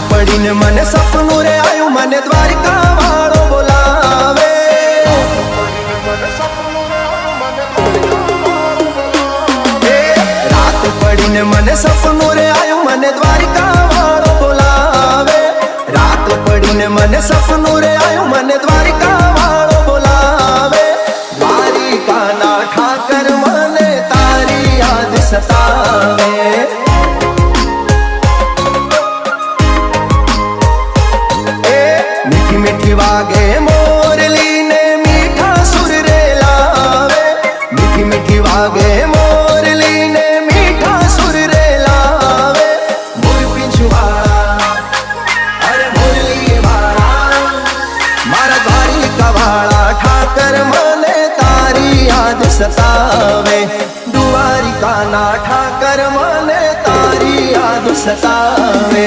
पड़ीने मने सपनू रे आयु मने द्वारिका वाळो बोलावे। रात पड़ीने मने सपनू रे आयु मने द्वारिका वाळो बोलावे। रात पड़ीने मने सपनू रे आयु मने द्वारिका वाळो बोलावे। द्वारिका ना ठाकर मने तारी याद सतावे। मीठी वागे मोरली ने मीठा सुर रे लावे। मीठी मीठी वागे मोरली ने मीठा सुर रे लावे। मोर पिंछवाड़ा अरे मुरली वाला मारा द्वारिका वाला ठाकर मने तारी याद सतावे। द्वारिका ना ठाकर मने तारी याद सतावे।